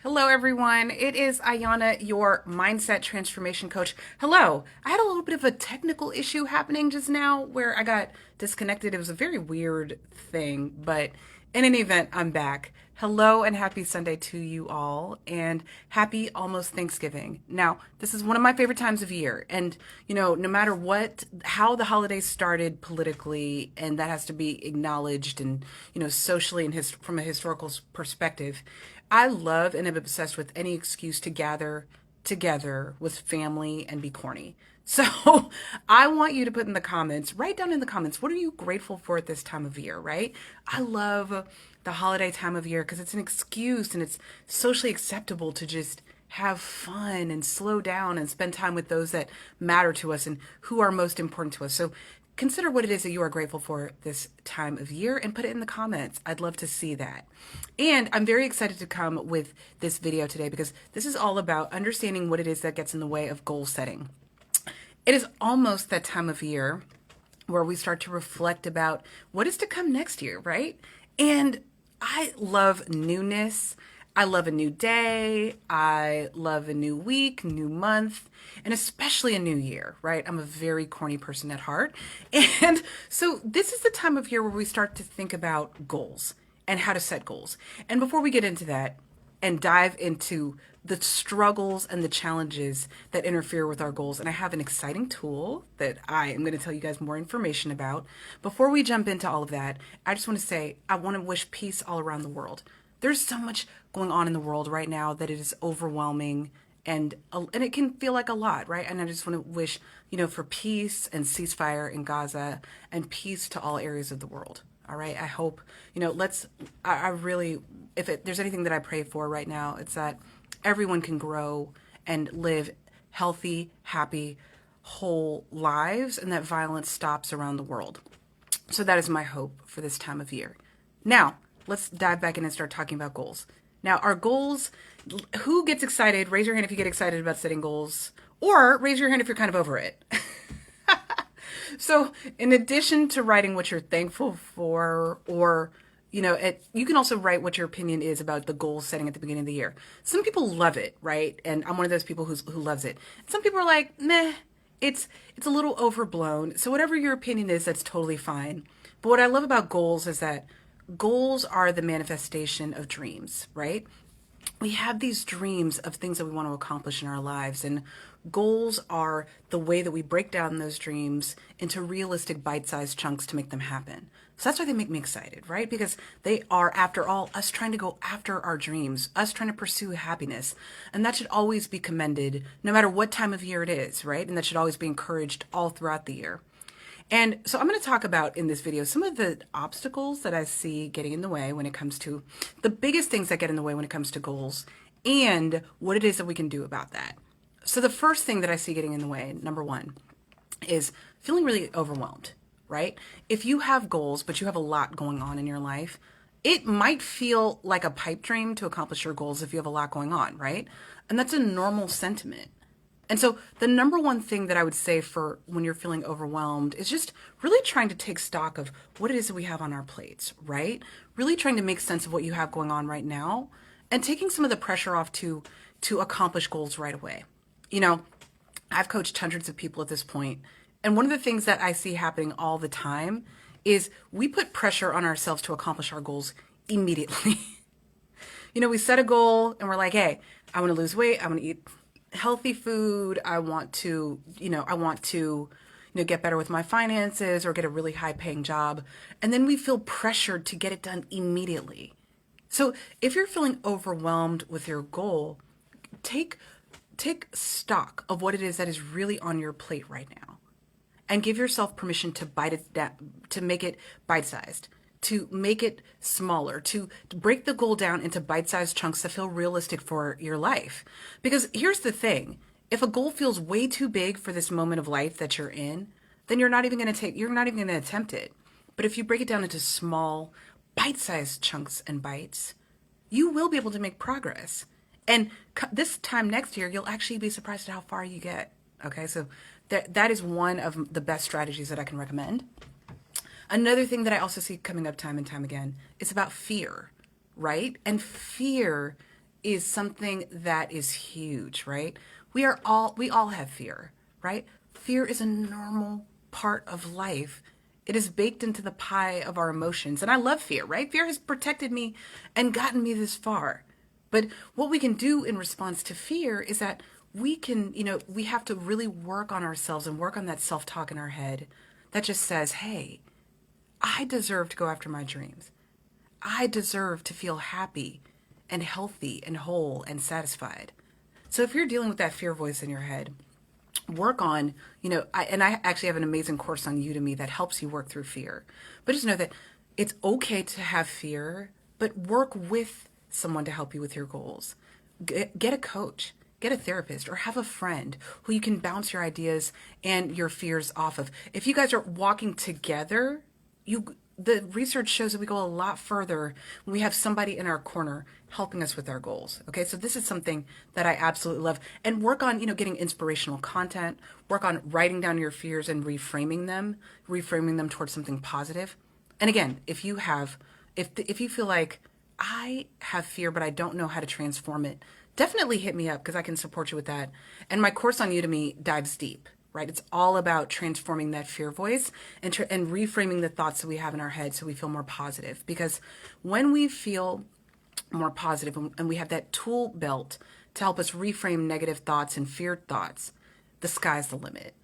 Hello, everyone. It is Ayana, your mindset transformation coach. Hello. I had a little bit of a technical issue happening just now where I got disconnected. It was a very weird thing, but in any event, I'm back. Hello and happy Sunday to you all, and happy almost Thanksgiving. Now, this is one of my favorite times of year, and no matter how the holidays started politically, and that has to be acknowledged, and socially and from a historical perspective, I love and am obsessed with any excuse to gather together with family and be corny. So I want you to put in the comments, write down in the comments, what are you grateful for at this time of year, right? I love the holiday time of year because it's an excuse and it's socially acceptable to just have fun and slow down and spend time with those that matter to us and who are most important to us. So consider what it is that you are grateful for this time of year and put it in the comments. I'd love to see that. And I'm very excited to come with this video today because this is all about understanding what it is that gets in the way of goal setting. It is almost that time of year where we start to reflect about what is to come next year, right? And I love newness. I love a new day. I love a new week, new month, and especially a new year, right? I'm a very corny person at heart. And so this is the time of year where we start to think about goals and how to set goals. And before we get into that and dive into the struggles and the challenges that interfere with our goals, and I have an exciting tool that I am going to tell you guys more information about. Before we jump into all of that, I just want to say I want to wish peace all around the world. There's so much going on in the world right now that it is overwhelming and it can feel like a lot, right? And I just want to wish, for peace and ceasefire in Gaza and peace to all areas of the world. All right. I hope, I really, there's anything that I pray for right now, it's that everyone can grow and live healthy, happy, whole lives and that violence stops around the world. So that is my hope for this time of year. Now, let's dive back in and start talking about goals. Now, our goals, who gets excited? Raise your hand if you get excited about setting goals, or raise your hand if you're kind of over it. So in addition to writing what you're thankful for, or, you can also write what your opinion is about the goal setting at the beginning of the year. Some people love it, right? And I'm one of those people who loves it. Some people are like, meh, it's a little overblown. So whatever your opinion is, that's totally fine. But what I love about goals is that goals are the manifestation of dreams, right? We have these dreams of things that we want to accomplish in our lives, and goals are the way that we break down those dreams into realistic bite-sized chunks to make them happen. So that's why they make me excited, right? Because they are, after all, us trying to go after our dreams, us trying to pursue happiness. And that should always be commended no matter what time of year it is, right? And that should always be encouraged all throughout the year. And so I'm going to talk about in this video some of the obstacles that I see getting in the way when it comes to the biggest things that get in the way when it comes to goals and what it is that we can do about that. So the first thing that I see getting in the way, number one, is feeling really overwhelmed, right? If you have goals, but you have a lot going on in your life, it might feel like a pipe dream to accomplish your goals if you have a lot going on, right? And that's a normal sentiment. And so the number one thing that I would say for when you're feeling overwhelmed is just really trying to take stock of what it is that we have on our plates, right? Really trying to make sense of what you have going on right now and taking some of the pressure off to accomplish goals right away. I've coached hundreds of people at this point, and one of the things that I see happening all the time is we put pressure on ourselves to accomplish our goals immediately. We set a goal and we're like, hey, I want to lose weight. I want to eat healthy food. I want to get better with my finances or get a really high paying job. And then we feel pressured to get it done immediately. So if you're feeling overwhelmed with your goal, take stock of what it is that is really on your plate right now and give yourself permission to bite it down, to make it bite-sized, to make it smaller, to break the goal down into bite-sized chunks that feel realistic for your life. Because here's the thing, if a goal feels way too big for this moment of life that you're in, then you're not even going to attempt it. But if you break it down into small, bite-sized chunks and bites, you will be able to make progress. And this time next year, you'll actually be surprised at how far you get. Okay, so that is one of the best strategies that I can recommend. Another thing that I also see coming up time and time again is about fear, right? And fear is something that is huge, right? We all have fear, right? Fear is a normal part of life. It is baked into the pie of our emotions. And I love fear, right? Fear has protected me and gotten me this far. But what we can do in response to fear is that we can, we have to really work on ourselves and work on that self talk in our head that just says, hey, I deserve to go after my dreams. I deserve to feel happy and healthy and whole and satisfied. So if you're dealing with that fear voice in your head, work on, I actually have an amazing course on Udemy that helps you work through fear. But just know that it's okay to have fear, but work with someone to help you with your goals. Get a coach, get a therapist, or have a friend who you can bounce your ideas and your fears off of. If you guys are walking together, the research shows that we go a lot further when we have somebody in our corner helping us with our goals. Okay, so this is something that I absolutely love. And work on, getting inspirational content, work on writing down your fears and reframing them towards something positive. And again, if you feel like I have fear, but I don't know how to transform it, definitely hit me up because I can support you with that. And my course on Udemy dives deep, right? It's all about transforming that fear voice and reframing the thoughts that we have in our head so we feel more positive. Because when we feel more positive and we have that tool belt to help us reframe negative thoughts and feared thoughts, the sky's the limit.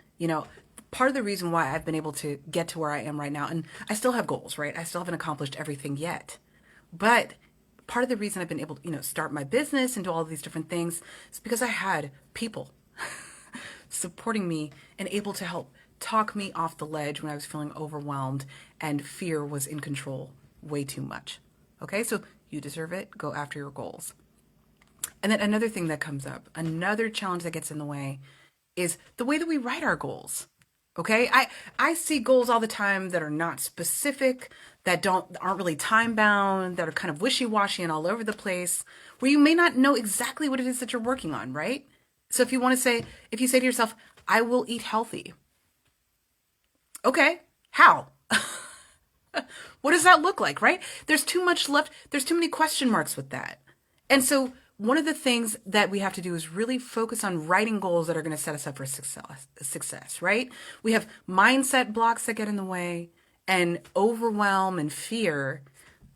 Part of the reason why I've been able to get to where I am right now, and I still have goals, right? I still haven't accomplished everything yet. But part of the reason I've been able to, start my business and do all of these different things is because I had people supporting me and able to help talk me off the ledge when I was feeling overwhelmed and fear was in control way too much. Okay, so you deserve it. Go after your goals. And then another thing that comes up, another challenge that gets in the way is the way that we write our goals. Okay, I see goals all the time that are not specific, that aren't really time bound, that are kind of wishy-washy and all over the place, where you may not know exactly what it is that you're working on, right? So if you say to yourself, I will eat healthy. Okay, how? What does that look like, right? There's too much left. There's too many question marks with that. And so one of the things that we have to do is really focus on writing goals that are going to set us up for success, right? We have mindset blocks that get in the way and overwhelm and fear.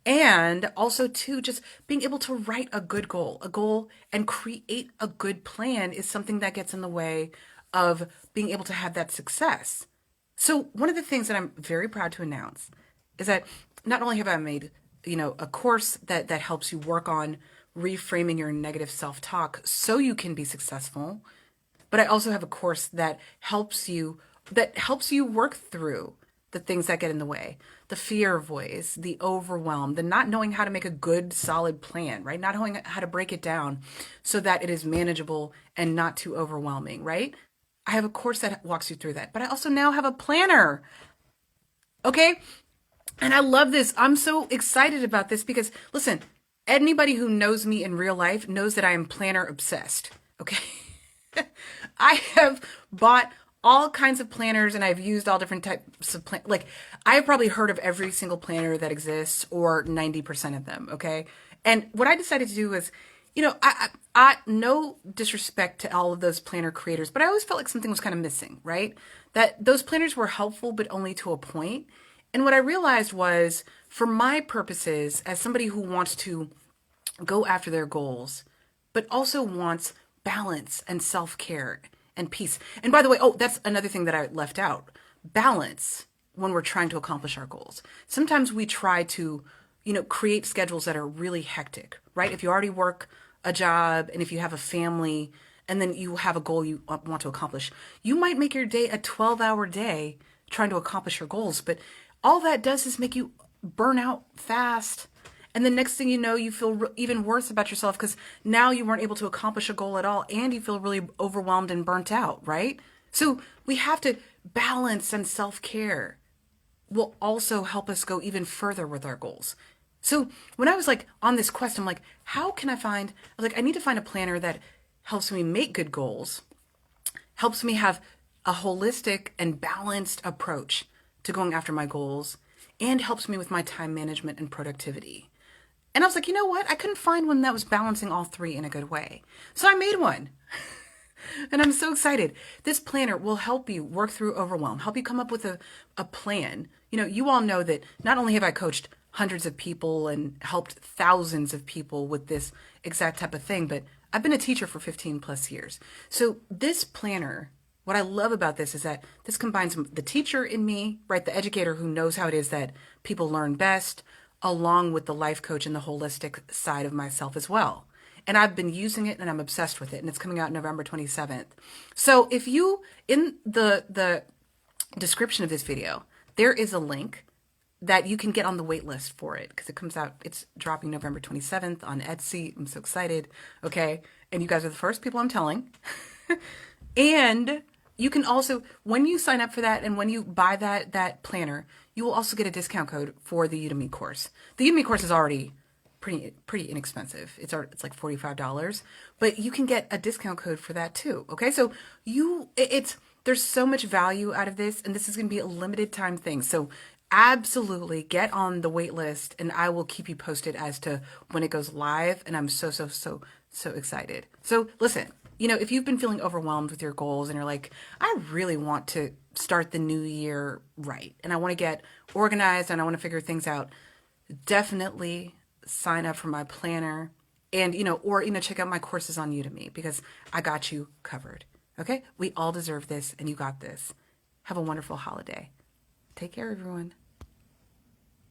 And also too, just being able to write a goal and create a good plan is something that gets in the way of being able to have that success. So one of the things that I'm very proud to announce is that not only have I made, a course that helps you work on reframing your negative self-talk so you can be successful, but I also have a course that helps you work through the things that get in the way, the fear voice, the overwhelm, the not knowing how to make a good, solid plan, right? Not knowing how to break it down so that it is manageable and not too overwhelming, right? I have a course that walks you through that, but I also now have a planner. Okay? And I love this. I'm so excited about this because, listen, anybody who knows me in real life knows that I am planner obsessed. Okay? I have bought all kinds of planners and I've used all different types of like I've probably heard of every single planner that exists or 90% of them. Okay. And what I decided to do was, I no disrespect to all of those planner creators, but I always felt like something was kind of missing, right? That those planners were helpful, but only to a point. And what I realized was for my purposes as somebody who wants to go after their goals, but also wants balance and self-care and peace. And by the way, that's another thing that I left out. Balance when we're trying to accomplish our goals. Sometimes we try to, create schedules that are really hectic, right? If you already work a job and if you have a family and then you have a goal you want to accomplish, you might make your day a 12-hour day trying to accomplish your goals. But all that does is make you burn out fast. And the next thing you know, you feel even worse about yourself because now you weren't able to accomplish a goal at all and you feel really overwhelmed and burnt out, right? So we have to balance, and self-care will also help us go even further with our goals. So when I was on this quest, I'm like, how can I need to find a planner that helps me make good goals, helps me have a holistic and balanced approach to going after my goals, and helps me with my time management and productivity. And I was like, you know what? I couldn't find one that was balancing all three in a good way. So I made one. And I'm so excited. This planner will help you work through overwhelm, help you come up with a plan. You know, you all know that not only have I coached hundreds of people and helped thousands of people with this exact type of thing, but I've been a teacher for 15 plus years. So this planner, what I love about this is that this combines the teacher in me, right? The educator who knows how it is that people learn best, along with the life coach and the holistic side of myself as well. And I've been using it and I'm obsessed with it. And it's coming out November 27th. So if you, in the description of this video, there is a link that you can get on the wait list for it because it comes out, it's dropping November 27th on Etsy. I'm so excited. Okay. And you guys are the first people I'm telling. And you can also, when you sign up for that and when you buy that planner, you will also get a discount code for the Udemy course. The Udemy course is already pretty inexpensive. It's like $45, but you can get a discount code for that too. Okay, so there's so much value out of this, and this is going to be a limited time thing. So absolutely get on the wait list, and I will keep you posted as to when it goes live. And I'm so excited. So listen, you know, if you've been feeling overwhelmed with your goals and you're like, I really want to start the new year right, and I want to get organized and I want to figure things out, definitely sign up for my planner and, or, check out my courses on Udemy because I got you covered. Okay. We all deserve this and you got this. Have a wonderful holiday. Take care, everyone.